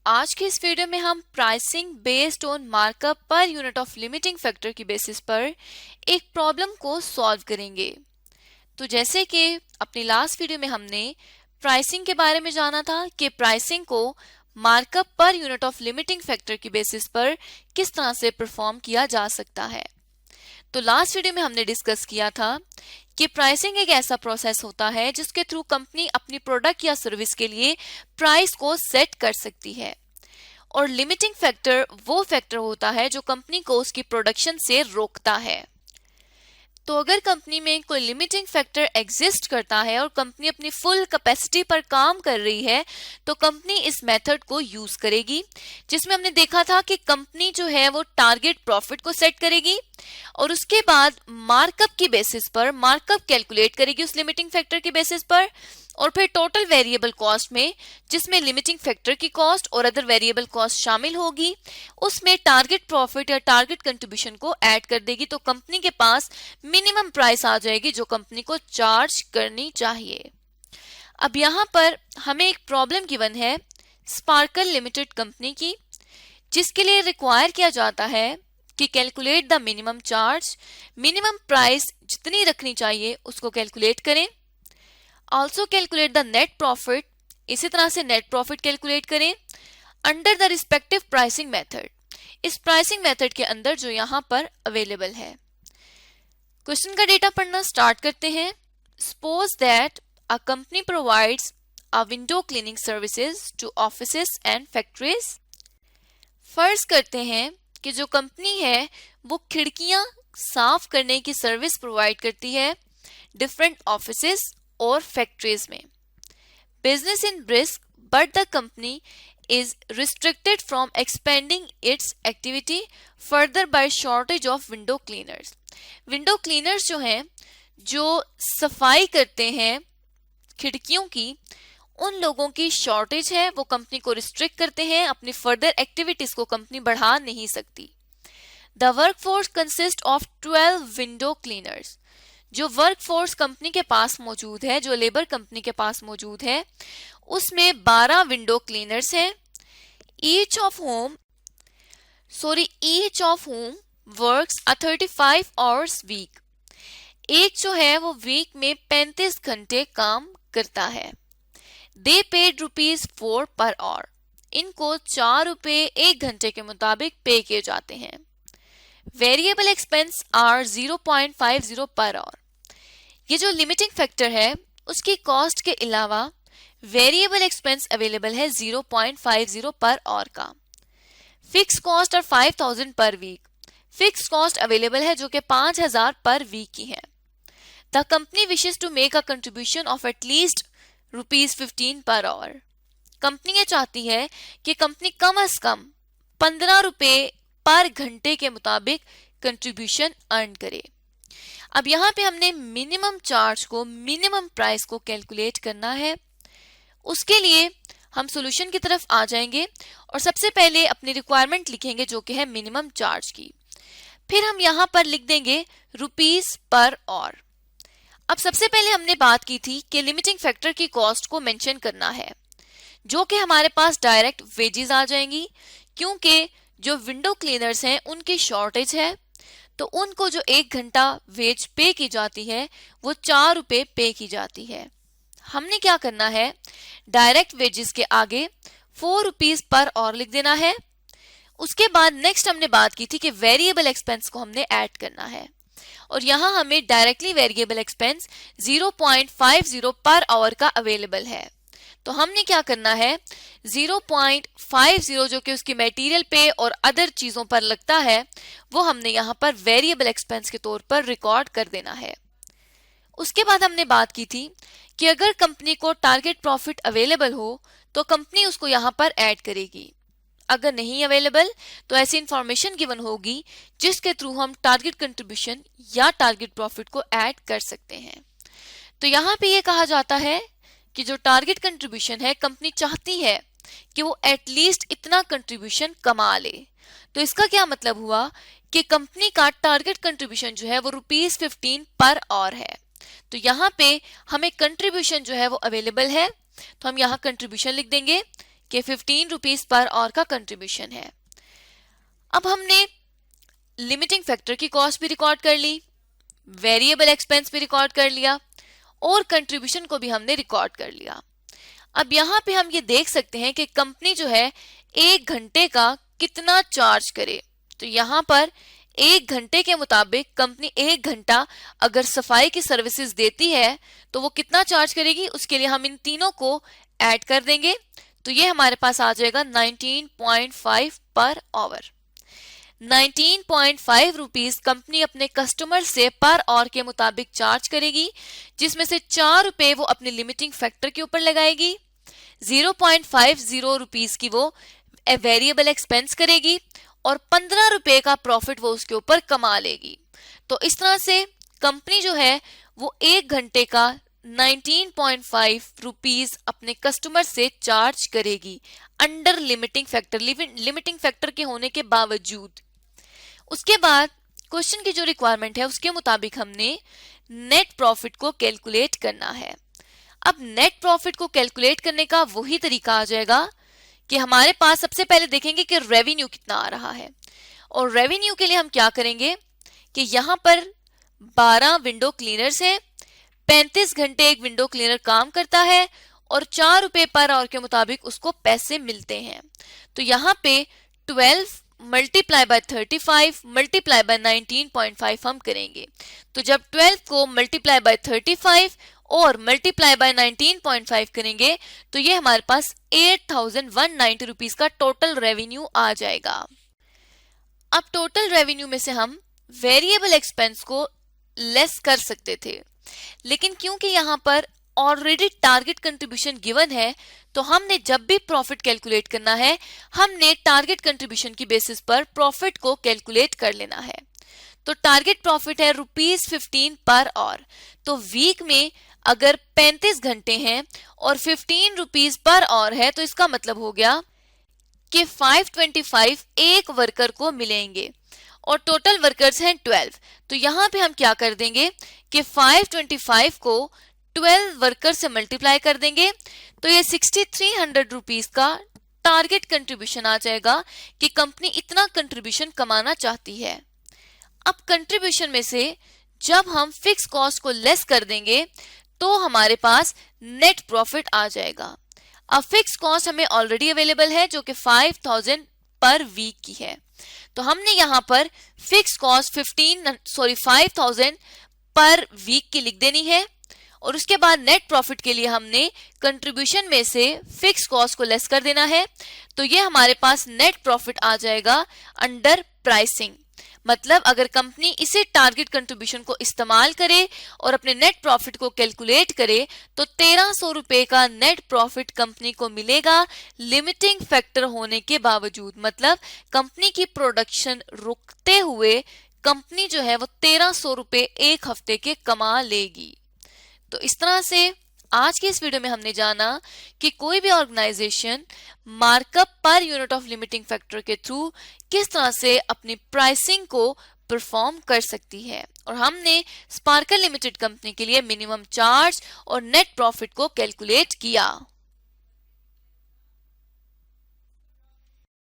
आज के इस वीडियो में हम pricing based on markup per unit of limiting factor की बेसिस पर एक प्रॉब्लम को सॉल्व करेंगे। तो जैसे कि अपनी लास्ट वीडियो में हमने प्राइसिंग के बारे में जाना था कि प्राइसिंग को markup per unit of limiting factor की बेसिस पर किस तरह से परफॉर्म किया जा सकता है। तो लास्ट वीडियो में हमने डिस्कस किया था कि प्राइसिंग एक ऐसा प्रोसेस होता है जिसके थ्रू कंपनी अपनी प्रोडक्ट या सर्विस के लिए प्राइस को सेट कर सकती है, और लिमिटिंग फैक्टर वो फैक्टर होता है जो कंपनी को उसकी प्रोडक्शन से रोकता है। तो अगर कंपनी में कोई लिमिटिंग फैक्टर एग्जिस्ट करता है और कंपनी अपनी फुल कैपेसिटी पर काम कर रही है तो कंपनी इस मेथड को यूज करेगी, जिसमें हमने देखा था कि कंपनी जो है वो टारगेट प्रॉफिट को सेट करेगी और उसके बाद मार्कअप की बेसिस पर मार्कअप कैलकुलेट करेगी उस लिमिटिंग फैक्टर की बेसिस पर, और फिर टोटल वेरिएबल कॉस्ट में जिसमें लिमिटिंग फैक्टर की कॉस्ट और अदर वेरिएबल कॉस्ट शामिल होगी उसमें टारगेट प्रॉफिट या टारगेट कंट्रीब्यूशन को ऐड कर देगी। तो कंपनी के पास मिनिमम प्राइस आ जाएगी जो कंपनी को चार्ज करनी चाहिए। अब यहाँ पर हमें एक प्रॉब्लम गिवन है स्पार्कल लिमिटेड कंपनी की, जिसके लिए रिक्वायर किया जाता है कि calculate the minimum charge, minimum price जितनी रखनी चाहिए उसको कैलकुलेट करें। Also calculate the net profit, इसी तरह से नेट प्रॉफिट कैलकुलेट करें under the respective pricing method, इस प्राइसिंग मेथड के अंदर जो यहाँ पर अवेलेबल है। क्वेश्चन का डेटा पढ़ना स्टार्ट करते हैं। Suppose that a company provides a window cleaning services to offices and factories. फर्ज करते हैं कि जो कंपनी है वो खिड़कियां साफ करने की सर्विस प्रोवाइड करती है डिफरेंट ऑफिसेज और फैक्ट्रीज में। Business in brisk but the company is restricted from expanding its activity further by shortage of window cleaners. Window cleaners जो हैं जो सफाई करते हैं खिड़कियों की, उन लोगों की शॉर्टेज है, वो कंपनी को रिस्ट्रिक्ट करते हैं, अपनी फर्दर एक्टिविटीज को कंपनी बढ़ा नहीं सकती। The workforce consist of 12 window cleaners. जो वर्कफोर्स कंपनी के पास मौजूद है, जो लेबर कंपनी के पास मौजूद है, उसमें 12 विंडो क्लीनर्स हैं। Each of whom works a 35 hours week. एक जो है वो वीक में 35 घंटे काम करता है। दे पेड ₹4 पर आवर। इनको 4 रुपए 1 घंटे के मुताबिक पे किए जाते हैं। Variable expense are 0.50 per hour. ये जो लिमिटिंग फैक्टर है उसकी कॉस्ट के अलावा वेरिएबल एक्सपेंस अवेलेबल है 0.50 पर आवर का। फिक्स कॉस्ट और 5000 पर वीक। फिक्स कॉस्ट अवेलेबल है जो कि 5000 पर वीक की है। The company wishes to make a contribution of at least ₹15 per our. Company ये चाहती है कि कंपनी कम अज कम 15 रुपए पर घंटे के मुताबिक कंट्रीब्यूशन अर्न करे। अब यहाँ पे हमने मिनिमम चार्ज को, मिनिमम प्राइस को कैलकुलेट करना है। उसके लिए हम सॉल्यूशन की तरफ आ जाएंगे और सबसे पहले अपनी रिक्वायरमेंट लिखेंगे जो कि है मिनिमम चार्ज की। फिर हम यहाँ पर लिख देंगे रुपीस पर आवर। अब सबसे पहले हमने बात की थी कि लिमिटिंग फैक्टर की कॉस्ट को मेंशन करना है, जो कि हमारे पास डायरेक्ट वेजेस आ जाएंगी, क्योंकि जो विंडो क्लीनर्स हैं उनकी शॉर्टेज है, तो उनको जो 1 घंटा वेज पे की जाती है वो 4 रुपए पे की जाती है। हमने क्या करना है, डायरेक्ट वेजेस के आगे 4 रुपीज पर आवर लिख देना है। उसके बाद नेक्स्ट हमने बात की थी कि वेरिएबल एक्सपेंस को हमने ऐड करना है, और यहाँ हमें directly variable expense 0.50 per hour का अवेलेबल है। तो हमने क्या करना है, 0.50 जो कि उसकी मटेरियल पे और अदर चीजों पर लगता है वो हमने यहाँ पर वेरिएबल एक्सपेंस के तौर पर रिकॉर्ड कर देना है। उसके बाद हमने बात की थी कि अगर कंपनी को टारगेट प्रॉफिट अवेलेबल हो तो कंपनी उसको यहाँ पर ऐड करेगी। अगर नहीं अवेलेबल तो ऐसी इंफॉर्मेशन गिवन होगी जिसके थ्रू हम टारगेट कंट्रीब्यूशन या टारगेट प्रॉफिट को ऐड कर सकते हैं। तो यहाँ पे ये कहा जाता है कि जो टारगेट कंट्रीब्यूशन है कंपनी चाहती है कि वो एटलीस्ट इतना कंट्रीब्यूशन कमा ले। तो इसका क्या मतलब हुआ कि कंपनी का टारगेट कंट्रीब्यूशन जो है वो ₹15 पर आवर है। तो यहाँ पे हमें कंट्रीब्यूशन जो है वो अवेलेबल है, तो हम यहाँ कंट्रीब्यूशन लिख देंगे कि 15 रुपीज पर आवर का कंट्रीब्यूशन है। अब हमने लिमिटिंग फैक्टर की कॉस्ट भी रिकॉर्ड कर ली, वेरिएबल एक्सपेंस भी रिकॉर्ड कर लिया और कंट्रीब्यूशन को भी हमने रिकॉर्ड कर लिया। अब यहाँ पे हम ये देख सकते हैं कि कंपनी जो है 1 घंटे का कितना चार्ज करे। तो यहाँ पर 1 घंटे के मुताबिक कंपनी 1 घंटा अगर सफाई की सर्विसेज देती है तो वो कितना चार्ज करेगी, उसके लिए हम इन तीनों को ऐड कर देंगे। तो ये हमारे पास आ जाएगा 19.5 पर आवर। 19.5 रुपीज कंपनी अपने कस्टमर से पर आवर के मुताबिक चार्ज करेगी, जिसमें से 4 रुपए वो अपने लिमिटिंग फैक्टर के ऊपर लगाएगी, 0.50 रुपीज की वो वेरिएबल एक्सपेंस करेगी और 15 रुपए का प्रॉफिट वो उसके ऊपर कमा लेगी। तो इस तरह से कंपनी जो है वो 1 घंटे का 19.5 रुपीज अपने कस्टमर से चार्ज करेगी under limiting factor, limiting factor के होने के बावजूद। उसके बाद क्वेश्चन की जो रिक्वायरमेंट है उसके मुताबिक हमने नेट प्रॉफिट को कैलकुलेट करना है। अब नेट प्रॉफिट को कैलकुलेट करने का वही तरीका आ जाएगा कि हमारे पास सबसे पहले देखेंगे कि रेवेन्यू कितना आ रहा है, और रेवेन्यू के लिए हम क्या करेंगे कि यहाँ पर 12 विंडो क्लीनर्स है, 35 घंटे एक विंडो क्लीनर काम करता है और 4 रुपए पर आवर के मुताबिक उसको पैसे मिलते हैं। तो यहाँ पे 12 मल्टीप्लाई बाय 35 मल्टीप्लाई बाय 19.5 हम करेंगे। तो जब 12 को मल्टीप्लाई बाय 35 और मल्टीप्लाई बाय 19.5 करेंगे तो ये हमारे पास 8190 रुपीज का टोटल रेवेन्यू आ जाएगा। अब टोटल रेवेन्यू में से हम वेरिएबल एक्सपेंस को लेस कर सकते थे, लेकिन क्योंकि यहाँ पर ऑलरेडी टारगेट कंट्रीब्यूशन गिवन है तो हमने जब भी प्रॉफिट कैलकुलेट करना है हमने टारगेट कंट्रीब्यूशन की बेसिस पर प्रॉफिट को कैलकुलेट कर लेना है। तो टारगेट प्रॉफिट है ₹15 पर आवर। तो वीक में अगर 35 घंटे हैं और 15 रुपीज पर आवर है तो इसका मतलब हो गया कि 525 एक वर्कर को मिलेंगे और टोटल वर्कर्स हैं 12। तो यहाँ पे हम क्या कर देंगे कि 525 को 12 वर्कर से मल्टीप्लाई कर देंगे तो ये 6300 रुपीज का टारगेट कंट्रीब्यूशन आ जाएगा कि कंपनी इतना कंट्रीब्यूशन कमाना चाहती है। अब कंट्रीब्यूशन में से जब हम फिक्स कॉस्ट को लेस कर देंगे तो हमारे पास नेट प्रॉफिट आ जाएगा। अब फिक्स कॉस्ट हमें ऑलरेडी अवेलेबल है जो कि 5000 पर वीक की है, तो हमने यहाँ पर फिक्स कॉस्ट 5000 पर वीक की लिख देनी है और उसके बाद नेट प्रॉफिट के लिए हमने कंट्रीब्यूशन में से फिक्स कॉस्ट को लेस कर देना है। तो ये हमारे पास नेट प्रॉफिट आ जाएगा अंडर प्राइसिंग। मतलब अगर कंपनी इसे टारगेट कंट्रीब्यूशन को इस्तेमाल करे और अपने नेट प्रॉफिट को कैलकुलेट करे तो 1300 रुपए का नेट प्रॉफिट कंपनी को मिलेगा लिमिटिंग फैक्टर होने के बावजूद। मतलब कंपनी की प्रोडक्शन रुकते हुए कंपनी जो है वो 1300 रुपए एक हफ्ते के कमा लेगी। तो इस तरह से आज की इस वीडियो में हमने जाना कि कोई भी organisation markup per unit of limiting factor के थ्रू किस तरह से अपनी प्राइसिंग को परफॉर्म कर सकती है, और हमने स्पार्कल लिमिटेड कंपनी के लिए मिनिमम चार्ज और नेट प्रॉफिट को कैलकुलेट किया।